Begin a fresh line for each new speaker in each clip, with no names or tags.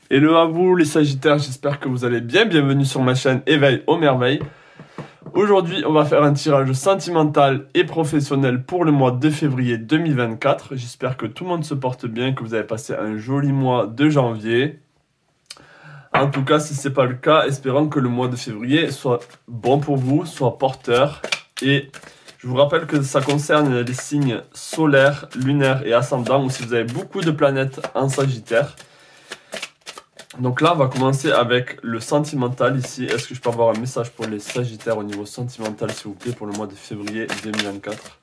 Hello à vous les Sagittaires, j'espère que vous allez bien. Bienvenue sur ma chaîne Éveil aux merveilles. Aujourd'hui, on va faire un tirage sentimental et professionnel pour le mois de février 2024. J'espère que tout le monde se porte bien, que vous avez passé un joli mois de janvier. En tout cas, si ce n'est pas le cas, espérons que le mois de février soit bon pour vous, soit porteur. Et je vous rappelle que ça concerne les signes solaires, lunaires et ascendants, ou si vous avez beaucoup de planètes en Sagittaire. Donc là, on va commencer avec le sentimental ici. Est-ce que je peux avoir un message pour les Sagittaires au niveau sentimental, s'il vous plaît, pour le mois de février 2024?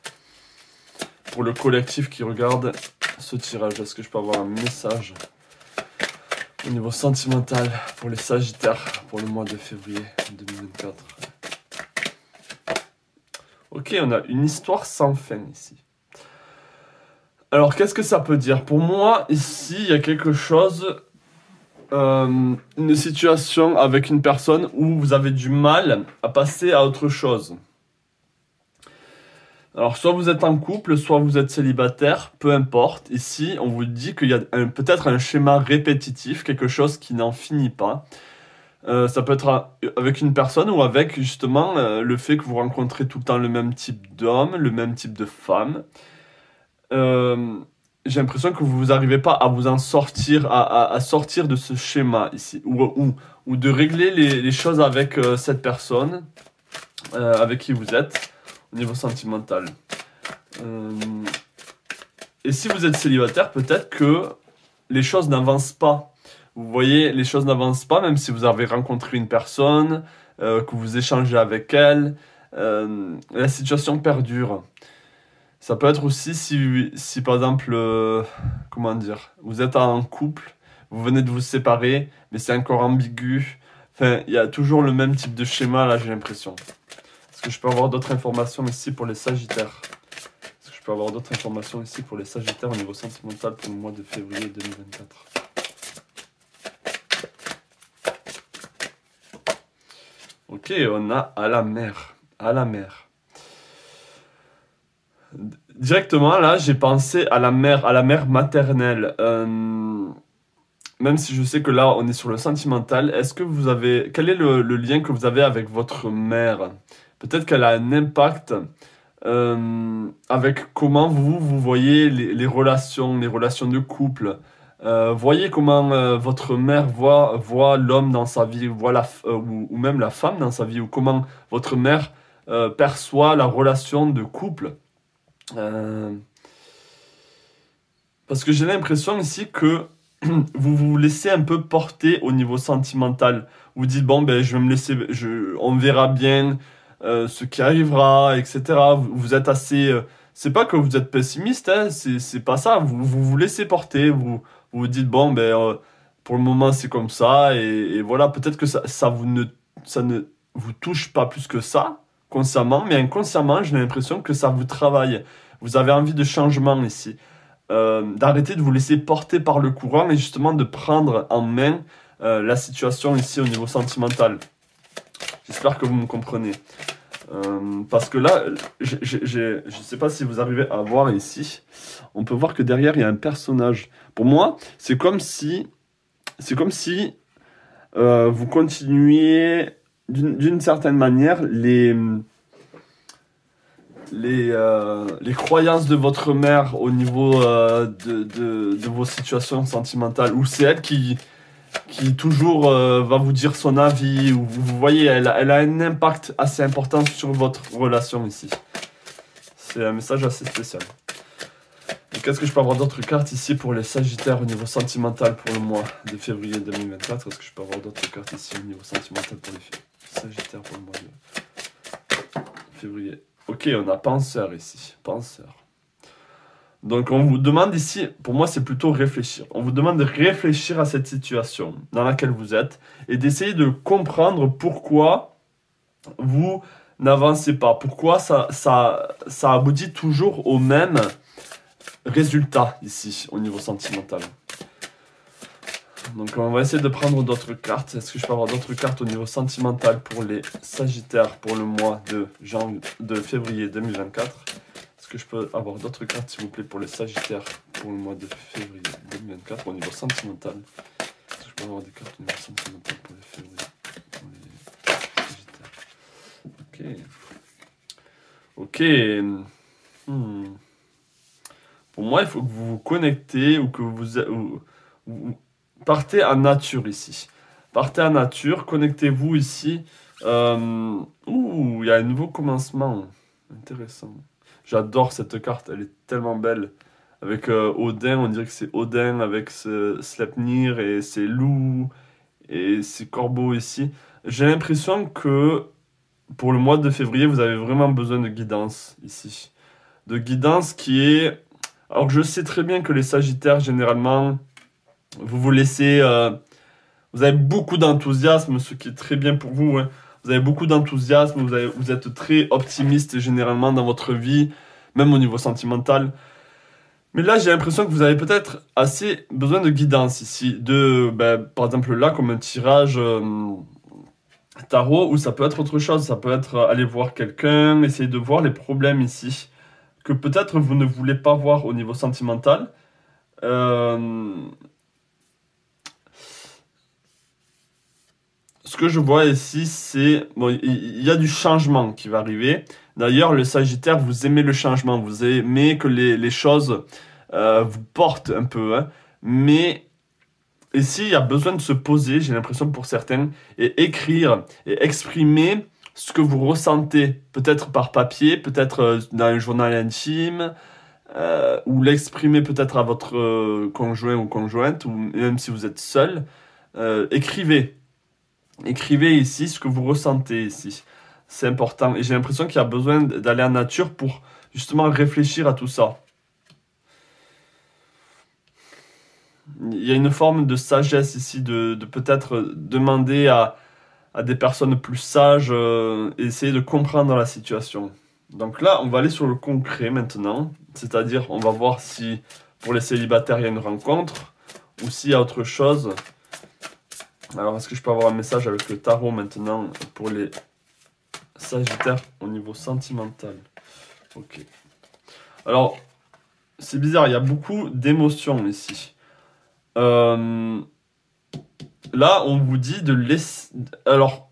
Pour le collectif qui regarde ce tirage, est-ce que je peux avoir un message au niveau sentimental pour les Sagittaires pour le mois de février 2024? Ok, on a une histoire sans fin ici. Alors, qu'est-ce que ça peut dire? Pour moi, ici, il y a quelque chose... une situation avec une personne où vous avez du mal à passer à autre chose. Alors, soit vous êtes en couple, soit vous êtes célibataire, peu importe. Ici, on vous dit qu'il y a peut-être un schéma répétitif, quelque chose qui n'en finit pas. Ça peut être avec une personne ou avec justement le fait que vous rencontrez tout le temps le même type d'homme, le même type de femme. J'ai l'impression que vous n'arrivez pas à vous en sortir, à sortir de ce schéma ici, ou de régler les choses avec cette personne avec qui vous êtes au niveau sentimental. Et si vous êtes célibataire, peut-être que les choses n'avancent pas. Vous voyez, les choses n'avancent pas, même si vous avez rencontré une personne, que vous échangez avec elle, la situation perdure. Ça peut être aussi si par exemple, comment dire, vous êtes en couple, vous venez de vous séparer, mais c'est encore ambigu. Enfin, il y a toujours le même type de schéma là, j'ai l'impression. Est-ce que je peux avoir d'autres informations ici pour les Sagittaires? Est-ce que je peux avoir d'autres informations ici pour les Sagittaires au niveau sentimental pour le mois de février 2024? Ok, on a à la mer. À la mer. Directement, là, j'ai pensé à la mère maternelle. Même si je sais que là, on est sur le sentimental, est-ce que vous avez... Quel est le lien que vous avez avec votre mère? Peut-être qu'elle a un impact avec comment vous voyez les relations de couple. Voyez comment votre mère voit l'homme dans sa vie, ou même la femme dans sa vie, ou comment votre mère perçoit la relation de couple. Parce que j'ai l'impression ici que vous vous laissez un peu porter au niveau sentimental. Vous dites, bon, ben, je vais me laisser, on verra bien ce qui arrivera, etc. Vous êtes assez... c'est pas que vous êtes pessimiste, hein, c'est pas ça. Vous laissez porter, vous dites, bon, ben, pour le moment, c'est comme ça. Et voilà, peut-être que ça ne vous touche pas plus que ça, consciemment, mais inconsciemment, j'ai l'impression que ça vous travaille. Vous avez envie de changement ici. D'arrêter de vous laisser porter par le courant et justement de prendre en main la situation ici au niveau sentimental. J'espère que vous me comprenez. Parce que là, je ne sais pas si vous arrivez à voir ici, on peut voir que derrière, il y a un personnage. Pour moi, c'est comme si vous continuiez d'une certaine manière les croyances de votre mère au niveau de vos situations sentimentales, ou c'est elle qui toujours va vous dire son avis, ou vous voyez, elle a un impact assez important sur votre relation ici. C'est un message assez spécial. Qu'est-ce que je peux avoir d'autres cartes ici pour les Sagittaires au niveau sentimental pour le mois de février 2024? Est-ce que je peux avoir d'autres cartes ici au niveau sentimental pour les Sagittaires pour le mois de février? Ok, on a penseur ici, penseur. Donc on vous demande ici, pour moi c'est plutôt réfléchir. On vous demande de réfléchir à cette situation dans laquelle vous êtes et d'essayer de comprendre pourquoi vous n'avancez pas. Pourquoi ça aboutit toujours au même résultat ici au niveau sentimental. Donc on va essayer de prendre d'autres cartes. Est-ce que je peux avoir d'autres cartes au niveau sentimental pour les Sagittaires pour le mois de février 2024? Est-ce que je peux avoir d'autres cartes s'il vous plaît pour les Sagittaires pour le mois de février 2024 au niveau sentimental? Est-ce que je je peux avoir des cartes au niveau sentimental pour les février, pour les Sagittaires. Ok. Pour moi, il faut que vous vous connectez ou que vous partez en nature ici. Partez en nature, connectez-vous ici. Il y a un nouveau commencement. Intéressant. J'adore cette carte, elle est tellement belle. Avec Odin, on dirait que c'est Odin avec Sleipnir et ses loups et ses corbeaux ici. J'ai l'impression que pour le mois de février, vous avez vraiment besoin de guidance ici. De guidance qui est... Alors je sais très bien que les Sagittaires, généralement, vous vous laissez... vous avez beaucoup d'enthousiasme, ce qui est très bien pour vous. Hein. Vous avez beaucoup d'enthousiasme, vous êtes très optimiste généralement dans votre vie, même au niveau sentimental. Mais là, j'ai l'impression que vous avez peut-être assez besoin de guidance ici. Par exemple là, comme un tirage tarot, ou ça peut être autre chose. Ça peut être aller voir quelqu'un, essayer de voir les problèmes ici, que peut-être vous ne voulez pas voir au niveau sentimental. Ce que je vois ici, c'est... Bon, il y a du changement qui va arriver. D'ailleurs, le Sagittaire, vous aimez le changement. Vous aimez que les choses vous portent un peu. Hein. Mais ici, il y a besoin de se poser, j'ai l'impression pour certains, et écrire et exprimer ce que vous ressentez. Peut-être par papier, peut-être dans un journal intime, ou l'exprimer peut-être à votre conjoint ou conjointe, ou même si vous êtes seul. Écrivez. Écrivez ici ce que vous ressentez ici. C'est important. Et j'ai l'impression qu'il y a besoin d'aller en nature pour justement réfléchir à tout ça. Il y a une forme de sagesse ici, de peut-être demander à des personnes plus sages, essayer de comprendre la situation. Donc là, on va aller sur le concret maintenant. C'est-à-dire, on va voir si pour les célibataires, il y a une rencontre ou s'il y a autre chose. Alors, est-ce que je peux avoir un message avec le tarot maintenant pour les Sagittaires au niveau sentimental? Ok. Alors, c'est bizarre, il y a beaucoup d'émotions ici. Là, on vous dit de laisser... Alors,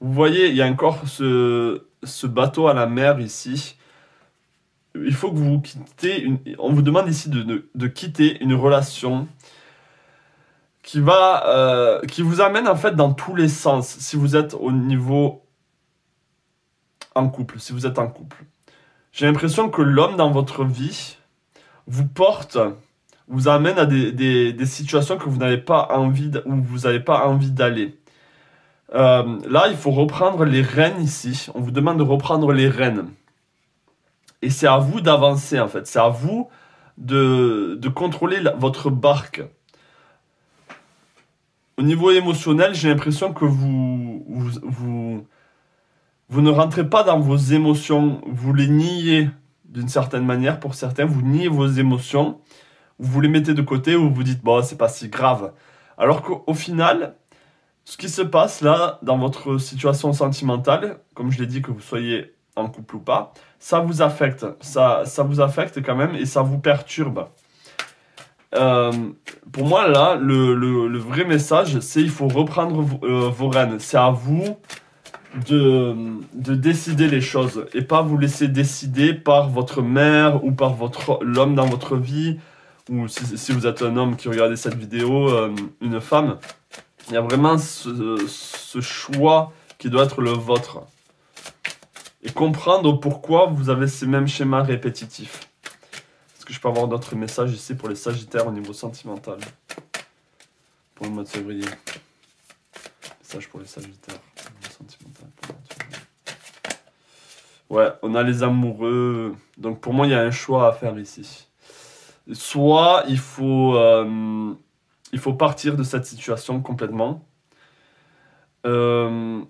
vous voyez, il y a encore ce bateau à la mer ici. Il faut que vous quittez... On vous demande ici de quitter une relation qui vous amène en fait dans tous les sens. Si vous êtes au niveau en couple, si vous êtes en couple. J'ai l'impression que l'homme dans votre vie vous porte, vous amène à des situations que vous n'avez pas envie, où vous n'avez pas envie d'aller. Là, il faut reprendre les rênes ici. On vous demande de reprendre les rênes. Et c'est à vous d'avancer en fait. C'est à vous de contrôler votre barque. Au niveau émotionnel, j'ai l'impression que vous ne rentrez pas dans vos émotions. Vous les niez d'une certaine manière. Pour certains, vous niez vos émotions. Vous les mettez de côté ou vous dites, bon, c'est pas si grave. Alors qu'au final, ce qui se passe là, dans votre situation sentimentale, comme je l'ai dit, que vous soyez en couple ou pas, ça vous affecte. Ça vous affecte quand même et ça vous perturbe. Pour moi, là, le vrai message, c'est il faut reprendre vos rênes. C'est à vous de décider les choses et pas vous laisser décider par votre mère ou par l'homme dans votre vie, ou si vous êtes un homme qui regardez cette vidéo, une femme. Il y a vraiment ce choix qui doit être le vôtre. Et comprendre pourquoi vous avez ces mêmes schémas répétitifs. Est-ce que je peux avoir d'autres messages ici pour les Sagittaires au niveau sentimental? Pour le mois de février. Message pour les Sagittaires au niveau sentimental pour le mois de février. Ouais, on a les amoureux. Donc pour moi, il y a un choix à faire ici. Soit il faut partir de cette situation complètement. Ou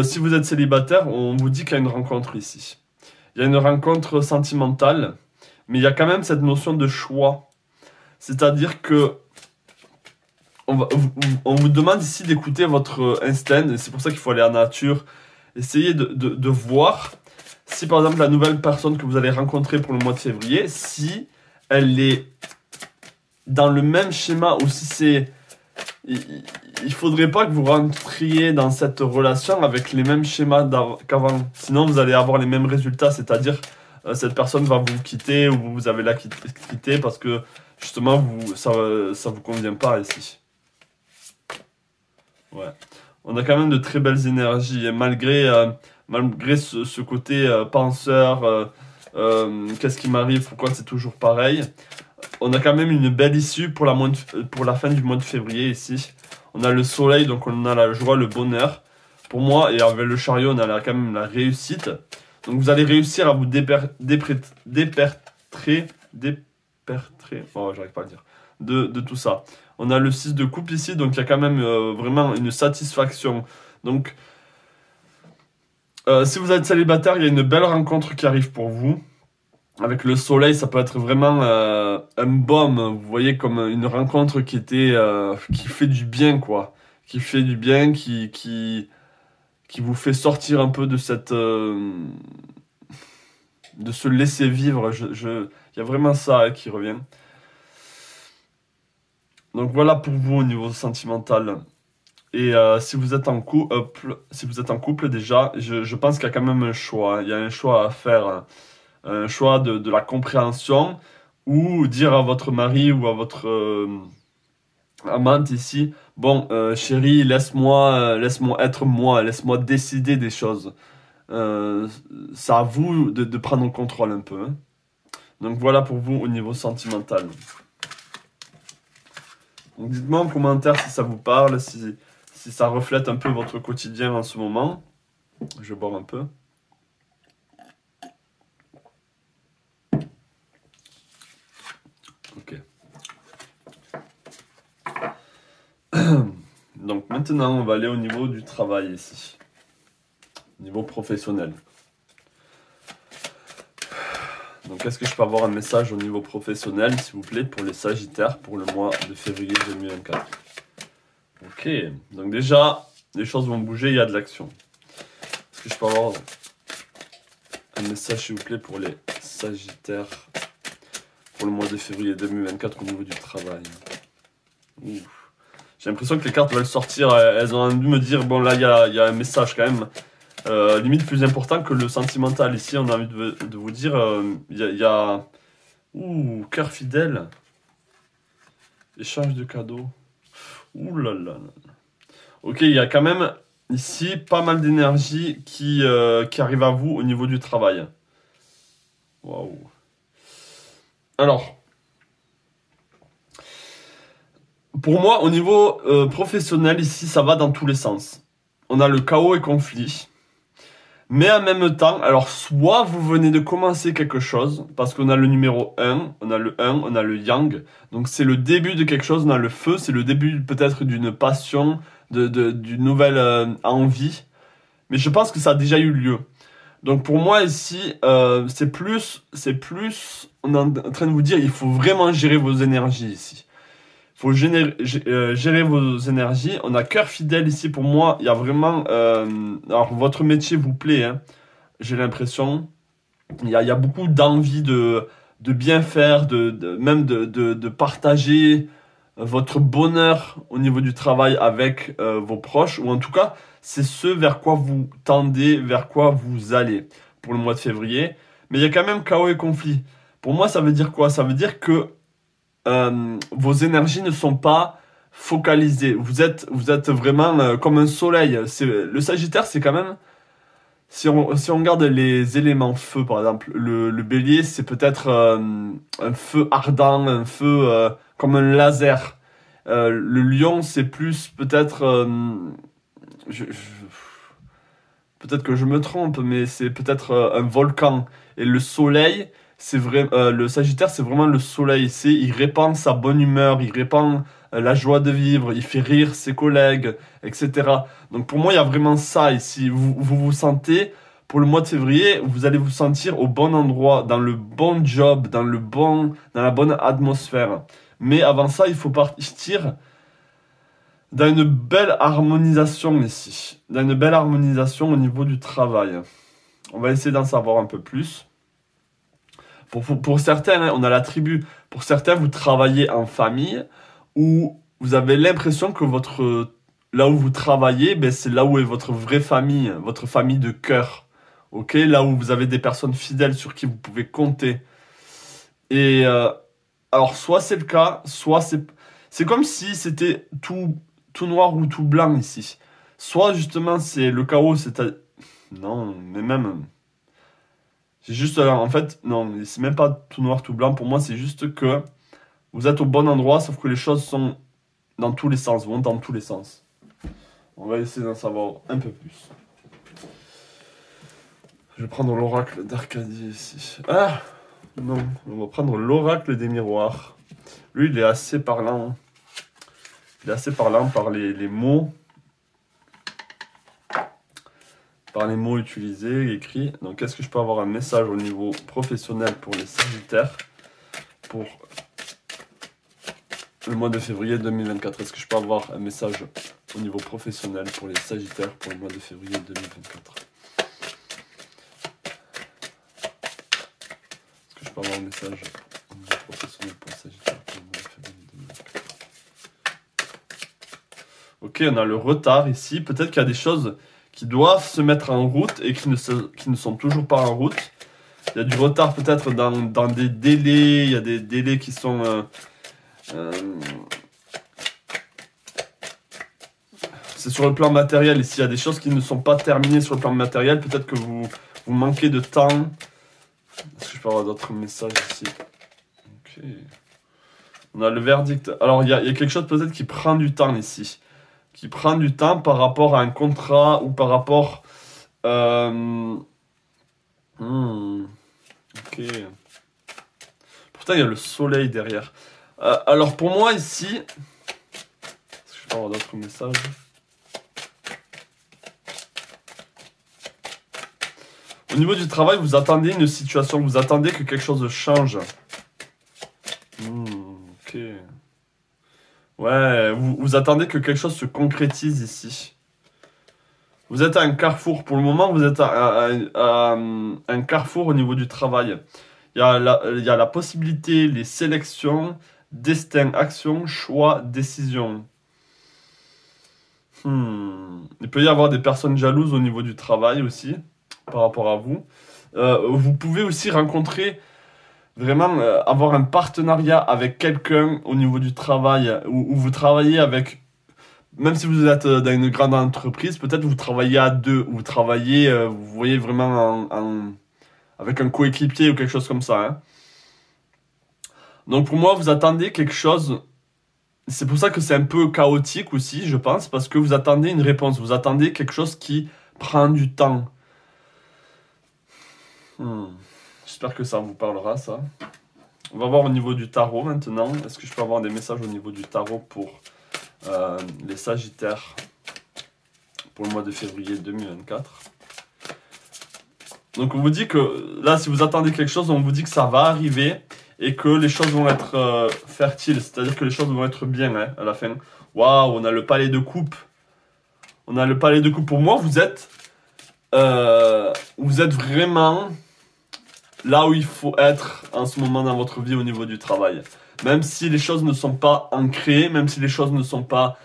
si vous êtes célibataire, on vous dit qu'il y a une rencontre ici. Il y a une rencontre sentimentale, mais il y a quand même cette notion de choix. C'est-à-dire que on vous demande ici d'écouter votre instinct, et c'est pour ça qu'il faut aller en nature. Essayez de voir si par exemple la nouvelle personne que vous allez rencontrer pour le mois de février, si elle est dans le même schéma, ou si c'est... Il faudrait pas que vous rentriez dans cette relation avec les mêmes schémas qu'avant. Sinon, vous allez avoir les mêmes résultats, c'est-à-dire cette personne va vous quitter ou vous avez la quitter parce que justement, ça vous convient pas ici. Ouais. On a quand même de très belles énergies, et malgré ce côté penseur, qu'est-ce qui m'arrive, pourquoi c'est toujours pareil, on a quand même une belle issue pour la fin du mois de février ici. On a le soleil, donc on a la joie, le bonheur. Pour moi, et avec le chariot, on a quand même la réussite. Donc vous allez réussir à vous oh, j'arrive pas à le dire, de tout ça. On a le 6 de coupe ici, donc il y a quand même vraiment une satisfaction. Donc, si vous êtes célibataire, il y a une belle rencontre qui arrive pour vous. Avec le soleil, ça peut être vraiment un baume, vous voyez, comme une rencontre qui fait du bien, quoi. Qui fait du bien, qui vous fait sortir un peu de de se laisser vivre. Il y a vraiment ça qui revient. Donc voilà pour vous au niveau sentimental. Et si vous êtes en couple déjà, je pense qu'il y a quand même un choix. Il y a un choix à faire. Un choix de la compréhension, ou dire à votre mari ou à votre amante ici, bon, chérie, laisse-moi être moi, laisse-moi décider des choses. C'est à vous de prendre le contrôle un peu. Hein. Donc voilà pour vous au niveau sentimental. Donc dites-moi en commentaire si ça vous parle, si ça reflète un peu votre quotidien en ce moment. Je vais boire un peu. Ok. Donc maintenant, on va aller au niveau du travail ici. Niveau professionnel. Donc est-ce que je peux avoir un message au niveau professionnel, s'il vous plaît, pour les Sagittaires, pour le mois de février 2024? Ok. Donc déjà, les choses vont bouger, il y a de l'action. Est-ce que je peux avoir un message, s'il vous plaît, pour les Sagittaires, pour le mois de février 2024 au niveau du travail? Ouf. J'ai l'impression que les cartes veulent sortir, elles ont envie de me dire, bon là il y a un message quand même, limite plus important que le sentimental. Ici on a envie de vous dire, il y a... Ouh, cœur fidèle. Échange de cadeaux. Ouh là là. Ok, il y a quand même ici pas mal d'énergie qui arrive à vous au niveau du travail. Waouh. Alors... Pour moi, au niveau professionnel, ici, ça va dans tous les sens. On a le chaos et conflit. Mais en même temps, alors soit vous venez de commencer quelque chose, parce qu'on a le numéro 1, on a le 1, on a le yang. Donc c'est le début de quelque chose, on a le feu, c'est le début peut-être d'une passion, d'une nouvelle envie. Mais je pense que ça a déjà eu lieu. Donc pour moi ici, c'est plus, on est en train de vous dire, il faut vraiment gérer vos énergies ici. Il faut gérer vos énergies. On a cœur fidèle ici. Pour moi, il y a vraiment... alors, votre métier vous plaît, hein, j'ai l'impression. Il y a beaucoup d'envie de bien faire, même de partager votre bonheur au niveau du travail avec vos proches. Ou en tout cas, c'est ce vers quoi vous tendez, vers quoi vous allez pour le mois de février. Mais il y a quand même chaos et conflit. Pour moi, ça veut dire quoi? Ça veut dire que vos énergies ne sont pas focalisées. Vous êtes vraiment comme un soleil. Le Sagittaire, c'est quand même... Si on regarde les éléments feu, par exemple, le bélier, c'est peut-être un feu ardent, un feu comme un laser. Le lion, c'est plus peut-être... peut-être que je me trompe, mais c'est peut-être un volcan. Et le soleil... le Sagittaire, c'est vraiment le soleil. Il répand sa bonne humeur, il répand la joie de vivre, il fait rire ses collègues, etc. Donc pour moi, il y a vraiment ça ici. Vous sentez, pour le mois de février, vous allez vous sentir au bon endroit, dans le bon job, dans la bonne atmosphère. Mais avant ça, il faut partir dans une belle harmonisation ici. Dans une belle harmonisation au niveau du travail. On va essayer d'en savoir un peu plus. Pour certains, hein, on a la tribu. Pour certains, vous travaillez en famille ou vous avez l'impression que là où vous travaillez, ben, c'est là où est votre vraie famille, votre famille de cœur. Ok, là où vous avez des personnes fidèles sur qui vous pouvez compter. Et alors, soit c'est le cas, soit c'est comme si c'était tout noir ou tout blanc ici. Soit justement c'est le chaos, non, mais même c'est juste en fait non, c'est même pas tout noir tout blanc pour moi, c'est juste que vous êtes au bon endroit, sauf que les choses sont dans tous les sens, vont dans tous les sens. On va essayer d'en savoir un peu plus. Je vais prendre l'oracle d'Arcadie ici. Ah non, on va prendre l'oracle des miroirs. Lui, il est assez parlant. Il est assez parlant par les mots. Par les mots utilisés, écrits. Donc, est-ce que je peux avoir un message au niveau professionnel pour les Sagittaires pour le mois de février 2024? Est-ce que je peux avoir un message au niveau professionnel pour les Sagittaires pour le mois de février 2024? Est-ce que je peux avoir un message au niveau professionnel pour les Sagittaires pour le mois de février 2024? Ok, on a le retard ici. Peut-être qu'il y a des choses qui doivent se mettre en route et qui ne sont toujours pas en route. Il y a du retard peut-être dans des délais. Il y a des délais qui sont... c'est sur le plan matériel. Ici, il y a des choses qui ne sont pas terminées sur le plan matériel. Peut-être que vous manquez de temps. Est-ce que je peux avoir d'autres messages ici? Ok. On a le verdict. Alors, il y a quelque chose peut-être qui prend du temps ici. Qui prend du temps par rapport à un contrat ou par rapport... Ok. Pourtant, il y a le soleil derrière. Alors, pour moi, ici... Est-ce que je peux avoir d'autres messages? Au niveau du travail, vous attendez une situation, vous attendez que quelque chose change. Ok. Ouais, vous attendez que quelque chose se concrétise ici. Vous êtes à un carrefour. Pour le moment, vous êtes à un carrefour au niveau du travail. Il y a la possibilité, les sélections, destin, action, choix, décision. Il peut y avoir des personnes jalouses au niveau du travail aussi, par rapport à vous. Vous pouvez aussi rencontrer... Vraiment, avoir un partenariat avec quelqu'un au niveau du travail, où vous travaillez avec, même si vous êtes dans une grande entreprise, peut-être vous travaillez à deux, ou vous travaillez, vous voyez vraiment avec un coéquipier ou quelque chose comme ça. Hein. Donc pour moi, vous attendez quelque chose, c'est pour ça que c'est un peu chaotique aussi, je pense, parce que vous attendez une réponse, vous attendez quelque chose qui prend du temps. J'espère que ça vous parlera, ça. On va voir au niveau du tarot maintenant. Est-ce que je peux avoir des messages au niveau du tarot pour les Sagittaires pour le mois de février 2024? Donc on vous dit que là, si vous attendez quelque chose, on vous dit que ça va arriver et que les choses vont être fertiles. C'est-à-dire que les choses vont être bien hein, à la fin. Waouh, on a le palais de coupe. On a le palais de coupe. Pour moi, vous êtes vraiment... là où il faut être en ce moment dans votre vie au niveau du travail. Même si les choses ne sont pas ancrées, même si les choses ne sont pas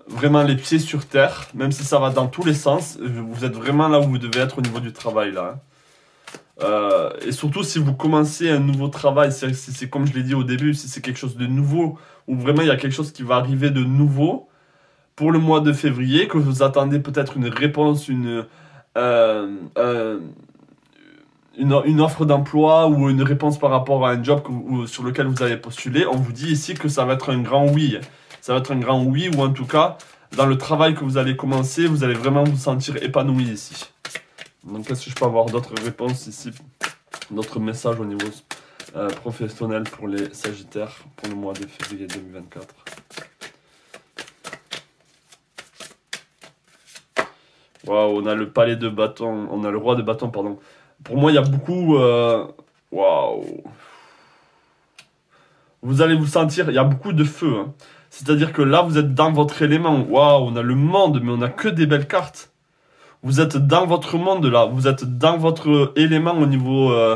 vraiment les pieds sur terre, même si ça va dans tous les sens, vous êtes vraiment là où vous devez être au niveau du travail. Là, hein. Et surtout si vous commencez un nouveau travail, c'est comme je l'ai dit au début, si c'est quelque chose de nouveau, ou vraiment il y a quelque chose qui va arriver de nouveau pour le mois de février, que vous attendez peut-être une réponse, une offre d'emploi ou une réponse par rapport à un job sur lequel vous avez postulé, on vous dit ici que ça va être un grand oui. Ça va être un grand oui, ou en tout cas, dans le travail que vous allez commencer, vous allez vraiment vous sentir épanoui ici. Donc, est-ce que je peux avoir d'autres réponses ici, d'autres messages au niveau professionnel pour les Sagittaires pour le mois de février 2024? Waouh, on a le palais de bâton, on a le roi de bâton, pardon. Pour moi, il y a beaucoup... Waouh. Vous allez vous sentir... Il y a beaucoup de feu. Hein. C'est-à-dire que là, vous êtes dans votre élément. Waouh, on a le monde, mais on n'a que des belles cartes. Vous êtes dans votre monde, là. Vous êtes dans votre élément au niveau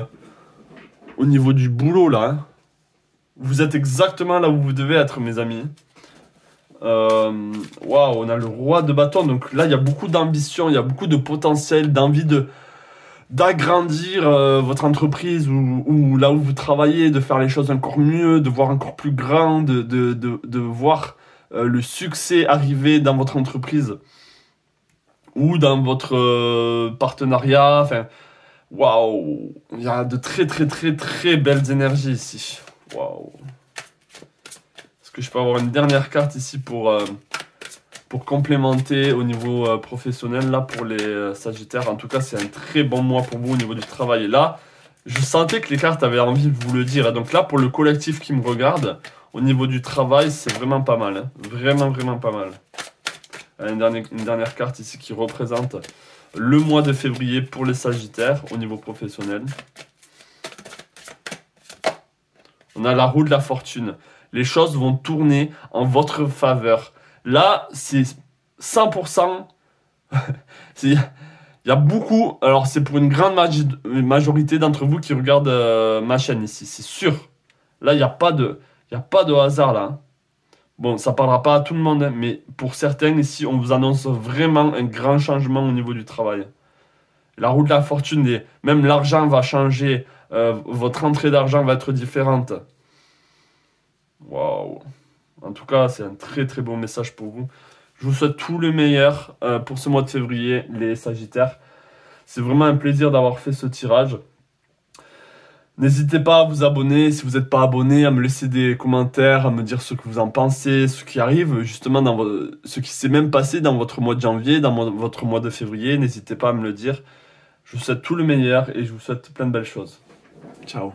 du boulot, là. Hein. Vous êtes exactement là où vous devez être, mes amis. Waouh, on a le roi de bâton. Donc là, il y a beaucoup d'ambition, il y a beaucoup de potentiel, d'envie d'agrandir votre entreprise ou là où vous travaillez, de faire les choses encore mieux, de voir encore plus grand, de voir le succès arriver dans votre entreprise ou dans votre partenariat. Enfin, waouh, il y a de très très très très belles énergies ici. Waouh. Est-ce que je peux avoir une dernière carte ici pour complémenter au niveau professionnel là pour les Sagittaires? En tout cas, c'est un très bon mois pour vous au niveau du travail. Et là, je sentais que les cartes avaient envie de vous le dire. Et donc là, pour le collectif qui me regarde, au niveau du travail, c'est vraiment pas mal. Hein. Vraiment, vraiment pas mal. Une dernière carte ici qui représente le mois de février pour les Sagittaires au niveau professionnel. On a la roue de la fortune. Les choses vont tourner en votre faveur. Là, c'est 100%. Il y a beaucoup. Alors, c'est pour une grande majorité d'entre vous qui regardent ma chaîne ici. C'est sûr. Là, il n'y a pas de hasard là. Hein. Bon, ça ne parlera pas à tout le monde. Hein, mais pour certains ici, on vous annonce vraiment un grand changement au niveau du travail. La roue de la fortune, même l'argent va changer. Votre entrée d'argent va être différente. Waouh. En tout cas, c'est un très très bon message pour vous. Je vous souhaite tout le meilleur pour ce mois de février, les Sagittaires. C'est vraiment un plaisir d'avoir fait ce tirage. N'hésitez pas à vous abonner, si vous n'êtes pas abonné, à me laisser des commentaires, à me dire ce que vous en pensez, ce qui arrive, justement, ce qui s'est même passé dans votre mois de janvier, dans votre mois de février. N'hésitez pas à me le dire. Je vous souhaite tout le meilleur et je vous souhaite plein de belles choses. Ciao.